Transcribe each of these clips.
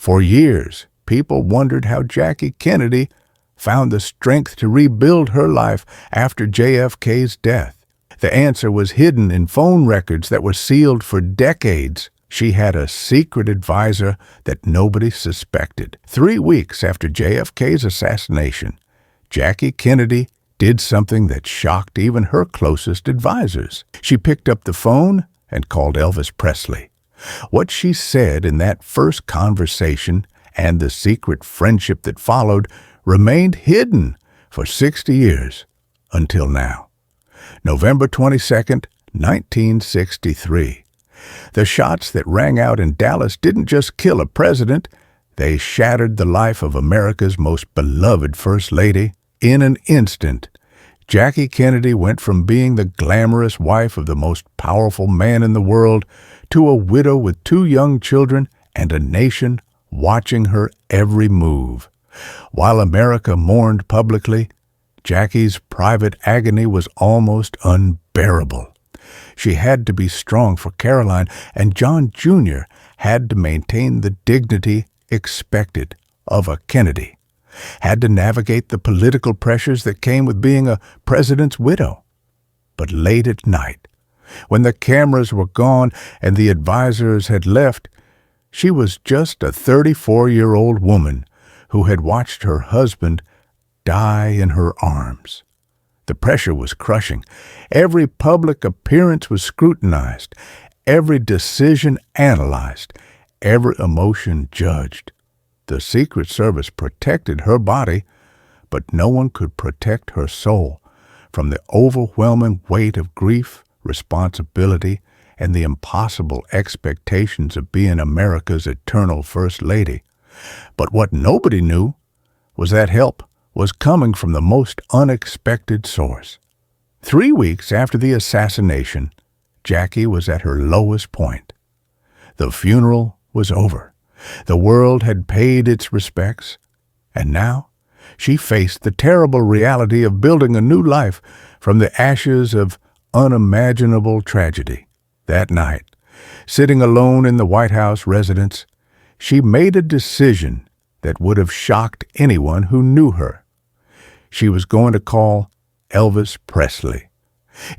For years, people wondered how Jackie Kennedy found the strength to rebuild her life after JFK's death. The answer was hidden in phone records that were sealed for decades. She had a secret advisor that nobody suspected. 3 weeks after JFK's assassination, Jackie Kennedy did something that shocked even her closest advisors. She picked up the phone and called Elvis Presley. What she said in that first conversation and the secret friendship that followed remained hidden for 60 years until now. November 22nd, 1963. The shots that rang out in Dallas didn't just kill a president, they shattered the life of America's most beloved First Lady. In an instant, Jackie Kennedy went from being the glamorous wife of the most powerful man in the world to a widow with 2 young children and a nation watching her every move. While America mourned publicly, Jackie's private agony was almost unbearable. She had to be strong for Caroline, and John Jr. had to maintain the dignity expected of a Kennedy, had to navigate the political pressures that came with being a president's widow. But late at night, when the cameras were gone and the advisors had left, she was just a 34-year-old woman who had watched her husband die in her arms. The pressure was crushing. Every public appearance was scrutinized, every decision analyzed, every emotion judged. The Secret Service protected her body, but no one could protect her soul from the overwhelming weight of grief, responsibility, and the impossible expectations of being America's eternal First Lady. But what nobody knew was that help was coming from the most unexpected source. 3 weeks after the assassination, Jackie was at her lowest point. The funeral was over. The world had paid its respects, and now she faced the terrible reality of building a new life from the ashes of unimaginable tragedy. That night, sitting alone in the White House residence, she made a decision that would have shocked anyone who knew her. She was going to call Elvis Presley.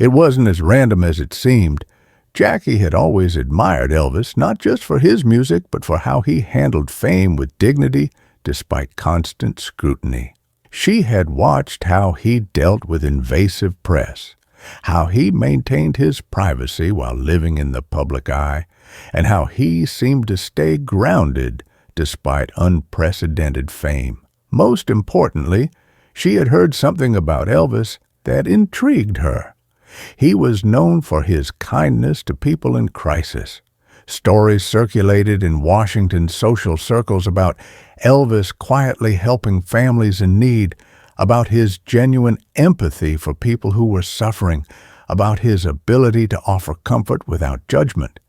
It wasn't as random as it seemed. Jackie had always admired Elvis, not just for his music, but for how he handled fame with dignity despite constant scrutiny. She had watched how he dealt with invasive press, how he maintained his privacy while living in the public eye, and how he seemed to stay grounded despite unprecedented fame. Most importantly, she had heard something about Elvis that intrigued her. He was known for his kindness to people in crisis. Stories circulated in Washington social circles about Elvis quietly helping families in need, about his genuine empathy for people who were suffering, about his ability to offer comfort without judgment.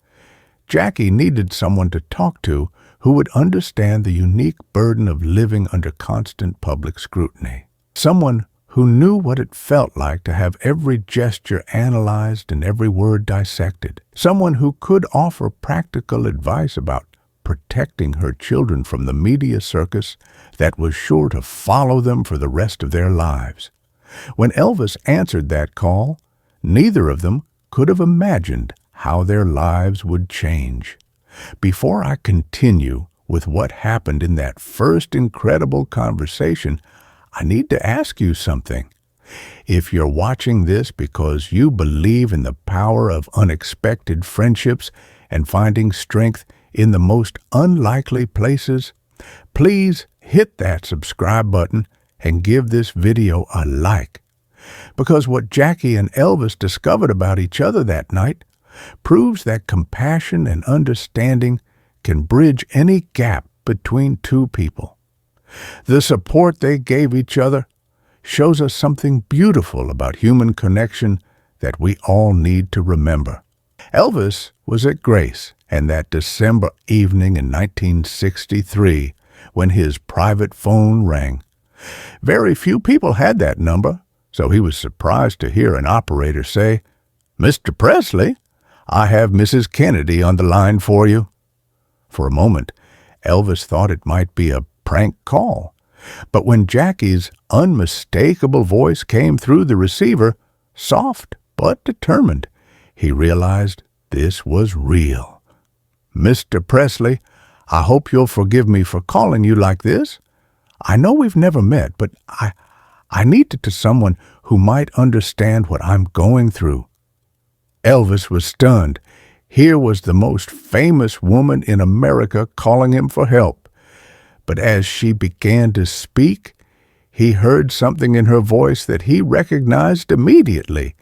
Jackie needed someone to talk to who would understand the unique burden of living under constant public scrutiny. Someone who knew what it felt like to have every gesture analyzed and every word dissected. Someone who could offer practical advice about protecting her children from the media circus that was sure to follow them for the rest of their lives. When Elvis answered that call, neither of them could have imagined how their lives would change. Before I continue with what happened in that first incredible conversation, I need to ask you something. If you're watching this because you believe in the power of unexpected friendships and finding strength in the most unlikely places, please hit that subscribe button and give this video a like. Because what Jackie and Elvis discovered about each other that night proves that compassion and understanding can bridge any gap between two people. The support they gave each other shows us something beautiful about human connection that we all need to remember. Elvis was at Grace, and that December evening in 1963, when his private phone rang. Very few people had that number, so he was surprised to hear an operator say, "Mr. Presley, I have Mrs. Kennedy on the line for you." For a moment, Elvis thought it might be a prank call. But when Jackie's unmistakable voice came through the receiver, soft but determined, he realized this was real. "Mr. Presley, I hope you'll forgive me for calling you like this. I know we've never met, but I need to someone who might understand what I'm going through." Elvis was stunned. Here was the most famous woman in America calling him for help. But as she began to speak, he heard something in her voice that he recognized immediately,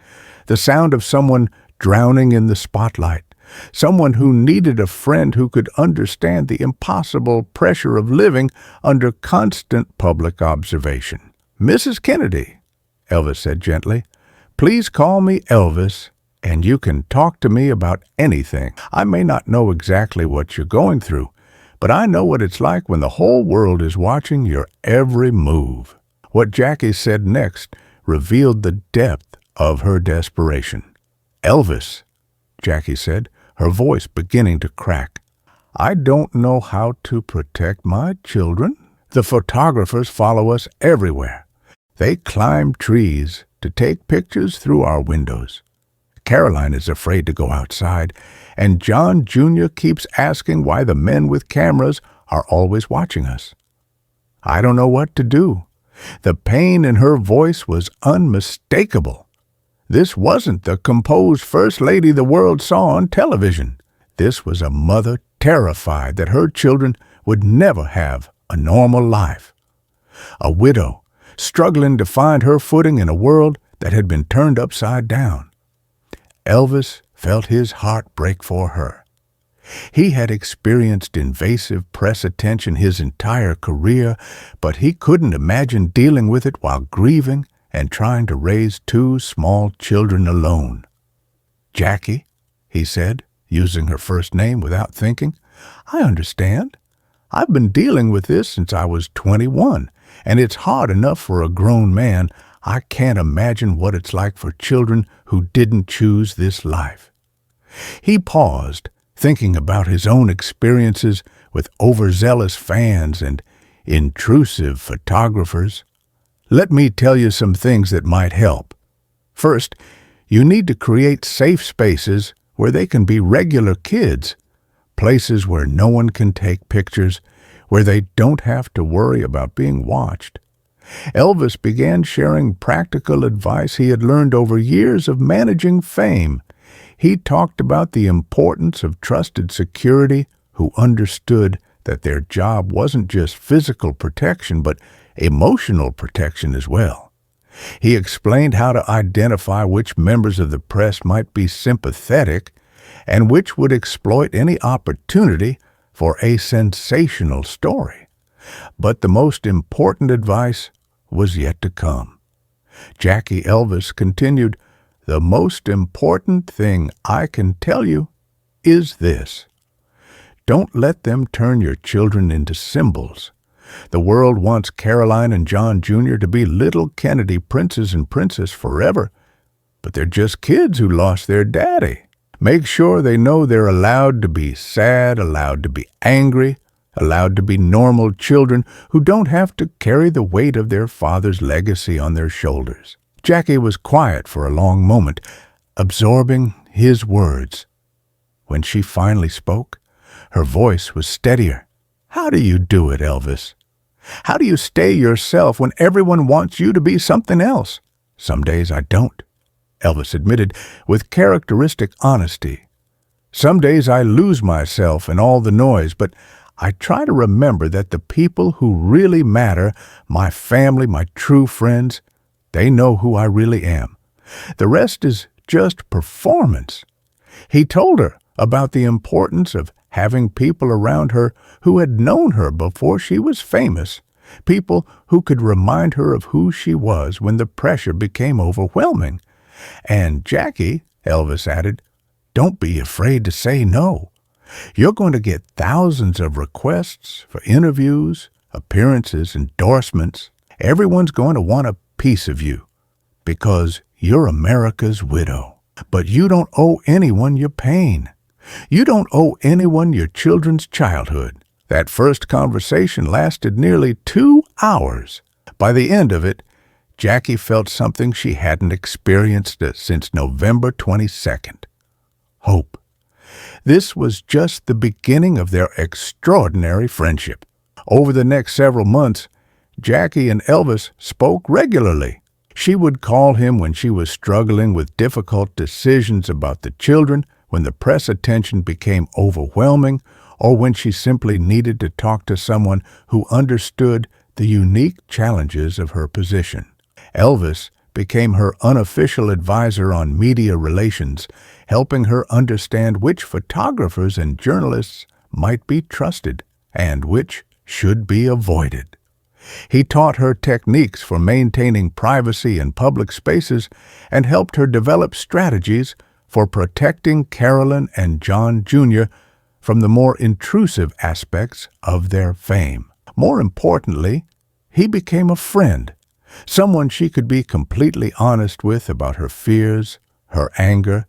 the sound of someone drowning in the spotlight, someone who needed a friend who could understand the impossible pressure of living under constant public observation. "Mrs. Kennedy," Elvis said gently, "please call me Elvis, and you can talk to me about anything. I may not know exactly what you're going through, but I know what it's like when the whole world is watching your every move." What Jackie said next revealed the depth of her desperation. "Elvis," Jackie said, her voice beginning to crack, "I don't know how to protect my children. The photographers follow us everywhere. They climb trees to take pictures through our windows. Caroline is afraid to go outside, and John Jr. keeps asking why the men with cameras are always watching us. I don't know what to do." The pain in her voice was unmistakable. This wasn't the composed First Lady the world saw on television. This was a mother terrified that her children would never have a normal life. A widow struggling to find her footing in a world that had been turned upside down. Elvis felt his heart break for her. He had experienced invasive press attention his entire career, but he couldn't imagine dealing with it while grieving and trying to raise 2 small children alone. "Jackie," he said, using her first name without thinking, "I understand. I've been dealing with this since I was 21, and it's hard enough for a grown man. I can't imagine what it's like for children who didn't choose this life." He paused, thinking about his own experiences with overzealous fans and intrusive photographers. "Let me tell you some things that might help. First, you need to create safe spaces where they can be regular kids, places where no one can take pictures, where they don't have to worry about being watched." Elvis began sharing practical advice he had learned over years of managing fame. He talked about the importance of trusted security who understood that their job wasn't just physical protection, but emotional protection as well. He explained how to identify which members of the press might be sympathetic and which would exploit any opportunity for a sensational story. But the most important advice was yet to come. Jackie Elvis continued, "The most important thing I can tell you is this. Don't let them turn your children into symbols. The world wants Caroline and John Jr. to be little Kennedy princes and princess forever, but they're just kids who lost their daddy. Make sure they know they're allowed to be sad, allowed to be angry, allowed to be normal children who don't have to carry the weight of their father's legacy on their shoulders." Jackie was quiet for a long moment, absorbing his words. When she finally spoke, her voice was steadier. "How do you do it, Elvis? How do you stay yourself when everyone wants you to be something else?" "Some days I don't," Elvis admitted with characteristic honesty. "Some days I lose myself in all the noise, but I try to remember that the people who really matter, my family, my true friends, they know who I really am. The rest is just performance." He told her about the importance of having people around her who had known her before she was famous, people who could remind her of who she was when the pressure became overwhelming. "And Jackie," Elvis added, "don't be afraid to say no. You're going to get thousands of requests for interviews, appearances, endorsements. Everyone's going to want a piece of you because you're America's widow. But you don't owe anyone your pain. You don't owe anyone your children's childhood. That first conversation lasted nearly 2 hours. By the end of it, Jackie felt something she hadn't experienced since November 22nd. Hope. This was just the beginning of their extraordinary friendship. Over the next several months, Jackie and Elvis spoke regularly. She would call him when she was struggling with difficult decisions about the children, when the press attention became overwhelming, or when she simply needed to talk to someone who understood the unique challenges of her position. Elvis became her unofficial advisor on media relations, helping her understand which photographers and journalists might be trusted and which should be avoided. He taught her techniques for maintaining privacy in public spaces and helped her develop strategies for protecting Carolyn and John Jr. from the more intrusive aspects of their fame. More importantly, he became a friend, someone she could be completely honest with about her fears, her anger,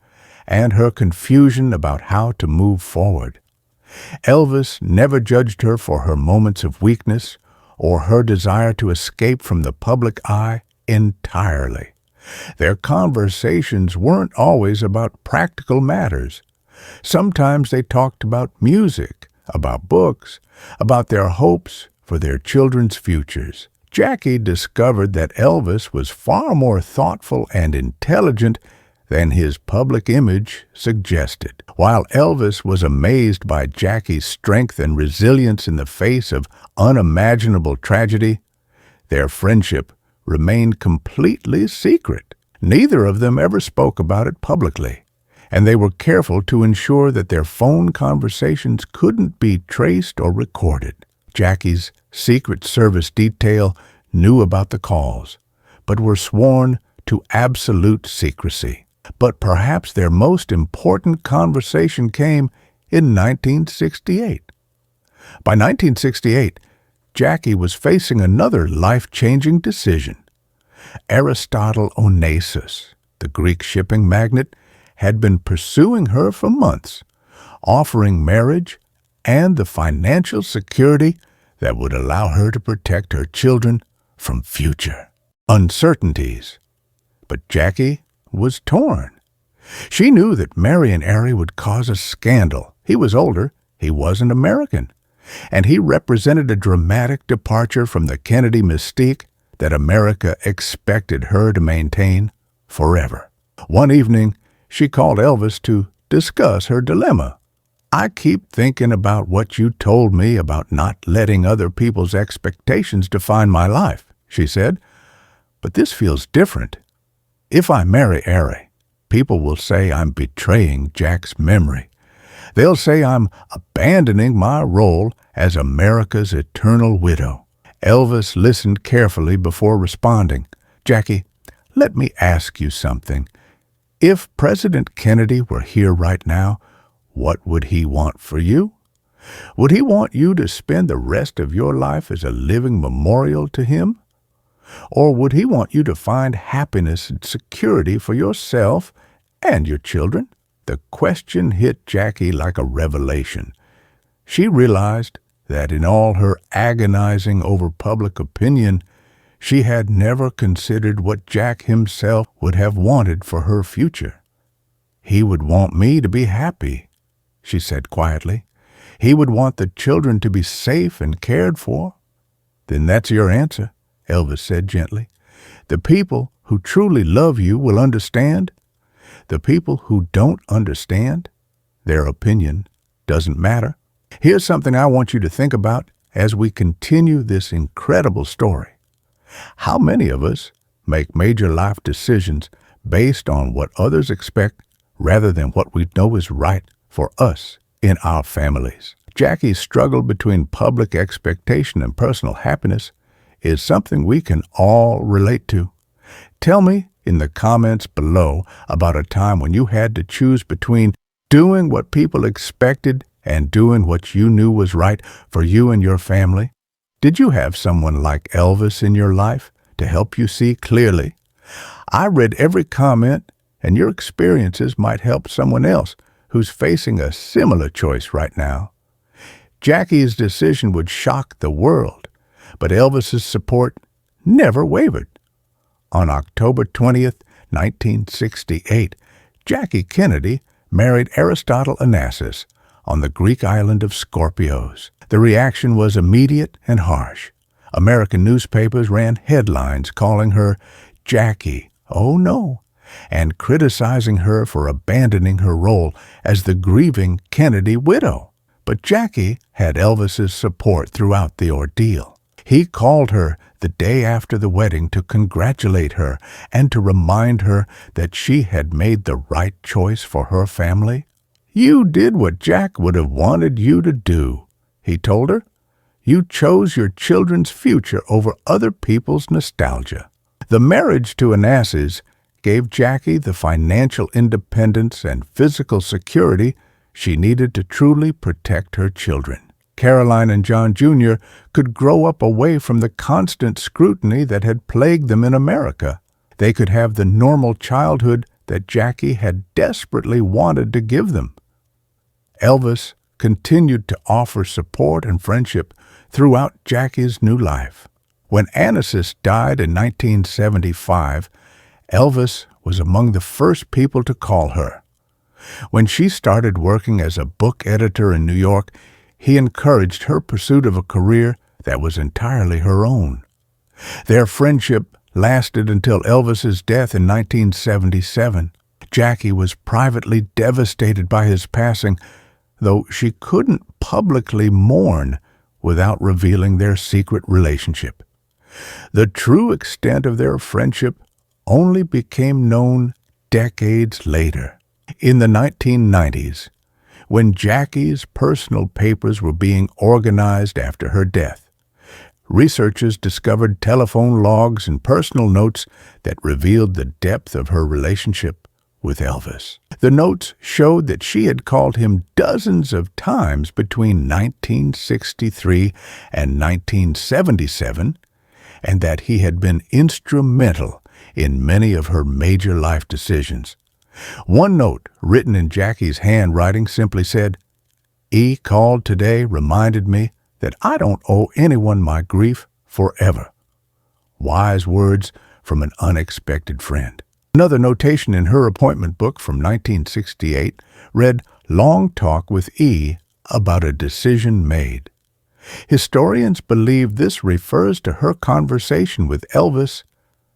and her confusion about how to move forward. Elvis never judged her for her moments of weakness or her desire to escape from the public eye entirely. Their conversations weren't always about practical matters. Sometimes they talked about music, about books, about their hopes for their children's futures. Jackie discovered that Elvis was far more thoughtful and intelligent than his public image suggested. While Elvis was amazed by Jackie's strength and resilience in the face of unimaginable tragedy, their friendship remained completely secret. Neither of them ever spoke about it publicly, and they were careful to ensure that their phone conversations couldn't be traced or recorded. Jackie's Secret Service detail knew about the calls, but were sworn to absolute secrecy. But perhaps their most important conversation came in 1968. By 1968, Jackie was facing another life-changing decision. Aristotle Onassis, the Greek shipping magnate, had been pursuing her for months, offering marriage and the financial security that would allow her to protect her children from future uncertainties. But Jackie was torn. She knew that marrying Ari would cause a scandal. He was older, he wasn't American, and he represented a dramatic departure from the Kennedy mystique that America expected her to maintain forever. One evening, she called Elvis to discuss her dilemma. "I keep thinking about what you told me about not letting other people's expectations define my life," she said. "But this feels different. If I marry Ari, people will say I'm betraying Jack's memory. They'll say I'm abandoning my role as America's eternal widow." Elvis listened carefully before responding. "Jackie, let me ask you something. If President Kennedy were here right now, what would he want for you? Would he want you to spend the rest of your life as a living memorial to him? Or would he want you to find happiness and security for yourself and your children?" The question hit Jackie like a revelation. She realized that in all her agonizing over public opinion, she had never considered what Jack himself would have wanted for her future. "He would want me to be happy," she said quietly. "He would want the children to be safe and cared for." "Then that's your answer," Elvis said gently. "The people who truly love you will understand. The people who don't understand, their opinion doesn't matter." Here's something I want you to think about as we continue this incredible story. How many of us make major life decisions based on what others expect rather than what we know is right for us in our families? Jackie's struggle between public expectation and personal happiness is something we can all relate to. Tell me in the comments below about a time when you had to choose between doing what people expected and doing what you knew was right for you and your family. Did you have someone like Elvis in your life to help you see clearly? I read every comment, and your experiences might help someone else who's facing a similar choice right now. Jackie's decision would shock the world, but Elvis's support never wavered. On October 20th, 1968, Jackie Kennedy married Aristotle Onassis on the Greek island of Scorpios. The reaction was immediate and harsh. American newspapers ran headlines calling her Jackie, oh no, and criticizing her for abandoning her role as the grieving Kennedy widow. But Jackie had Elvis's support throughout the ordeal. He called her the day after the wedding to congratulate her and to remind her that she had made the right choice for her family. "You did what Jack would have wanted you to do," he told her. "You chose your children's future over other people's nostalgia." The marriage to Onassis gave Jackie the financial independence and physical security she needed to truly protect her children. Caroline and John Jr. could grow up away from the constant scrutiny that had plagued them in America. They could have the normal childhood that Jackie had desperately wanted to give them. Elvis continued to offer support and friendship throughout Jackie's new life. When Onassis died in 1975, Elvis was among the first people to call her. When she started working as a book editor in New York, he encouraged her pursuit of a career that was entirely her own. Their friendship lasted until Elvis's death in 1977. Jackie was privately devastated by his passing, though she couldn't publicly mourn without revealing their secret relationship. The true extent of their friendship only became known decades later. In the 1990s, when Jackie's personal papers were being organized after her death, researchers discovered telephone logs and personal notes that revealed the depth of her relationship with Elvis. The notes showed that she had called him dozens of times between 1963 and 1977, and that he had been instrumental in many of her major life decisions. One note, written in Jackie's handwriting, simply said, "E called today reminded me that I don't owe anyone my grief forever." Wise words from an unexpected friend. Another notation in her appointment book from 1968 read, "Long talk with E about a decision made." Historians believe this refers to her conversation with Elvis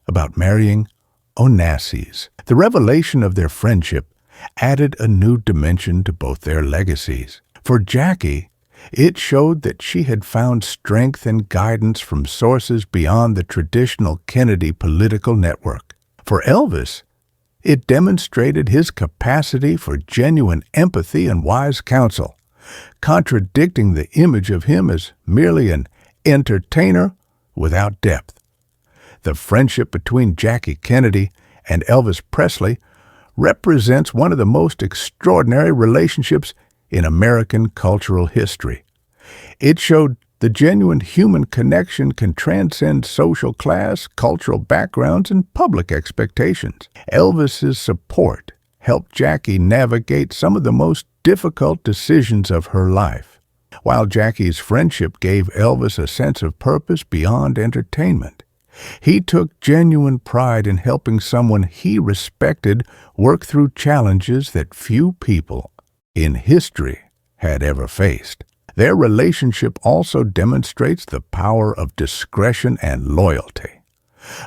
about marrying Onassis. The revelation of their friendship added a new dimension to both their legacies. For Jackie, it showed that she had found strength and guidance from sources beyond the traditional Kennedy political network. For Elvis, it demonstrated his capacity for genuine empathy and wise counsel, contradicting the image of him as merely an entertainer without depth. The friendship between Jackie Kennedy and Elvis Presley represents one of the most extraordinary relationships in American cultural history. It showed the genuine human connection can transcend social class, cultural backgrounds, and public expectations. Elvis's support helped Jackie navigate some of the most difficult decisions of her life, while Jackie's friendship gave Elvis a sense of purpose beyond entertainment. He took genuine pride in helping someone he respected work through challenges that few people in history had ever faced. Their relationship also demonstrates the power of discretion and loyalty.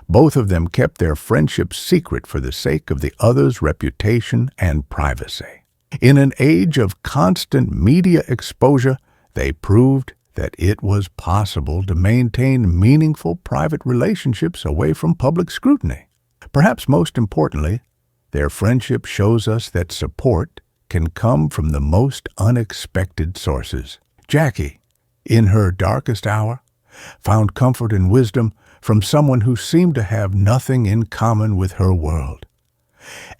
Both of them kept their friendship secret for the sake of the other's reputation and privacy. In an age of constant media exposure, they proved that it was possible to maintain meaningful private relationships away from public scrutiny. Perhaps most importantly, their friendship shows us that support can come from the most unexpected sources. Jackie, in her darkest hour, found comfort and wisdom from someone who seemed to have nothing in common with her world.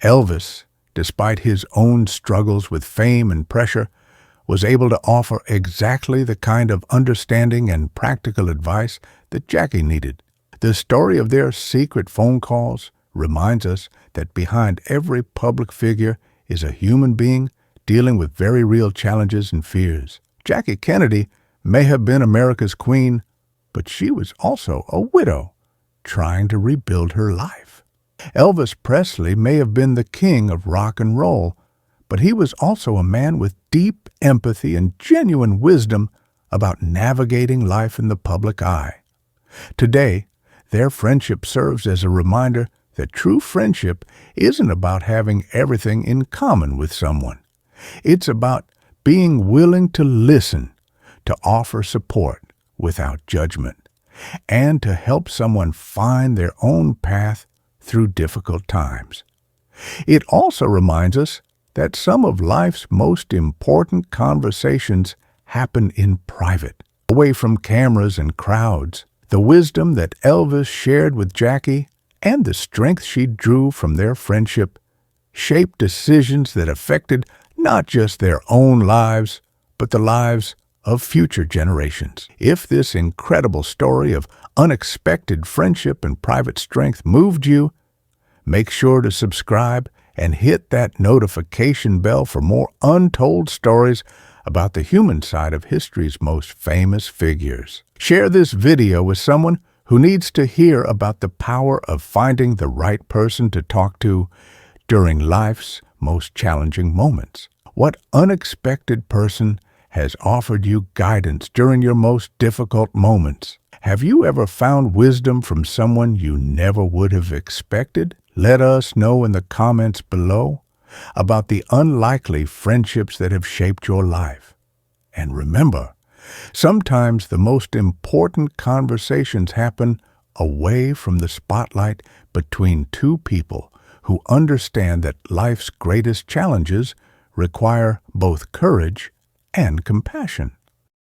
Elvis, despite his own struggles with fame and pressure, was able to offer exactly the kind of understanding and practical advice that Jackie needed. The story of their secret phone calls reminds us that behind every public figure is a human being dealing with very real challenges and fears. Jackie Kennedy may have been America's queen, but she was also a widow trying to rebuild her life. Elvis Presley may have been the king of rock and roll, but he was also a man with deep empathy and genuine wisdom about navigating life in the public eye. Today, their friendship serves as a reminder that true friendship isn't about having everything in common with someone. It's about being willing to listen, to offer support without judgment, and to help someone find their own path through difficult times. It also reminds us that some of life's most important conversations happen in private, away from cameras and crowds. The wisdom that Elvis shared with Jackie and the strength she drew from their friendship shaped decisions that affected not just their own lives, but the lives of future generations. If this incredible story of unexpected friendship and private strength moved you, make sure to subscribe and hit that notification bell for more untold stories about the human side of history's most famous figures. Share this video with someone who needs to hear about the power of finding the right person to talk to during life's most challenging moments. What unexpected person has offered you guidance during your most difficult moments? Have you ever found wisdom from someone you never would have expected? Let us know in the comments below about the unlikely friendships that have shaped your life. And remember, sometimes the most important conversations happen away from the spotlight between two people who understand that life's greatest challenges require both courage and compassion.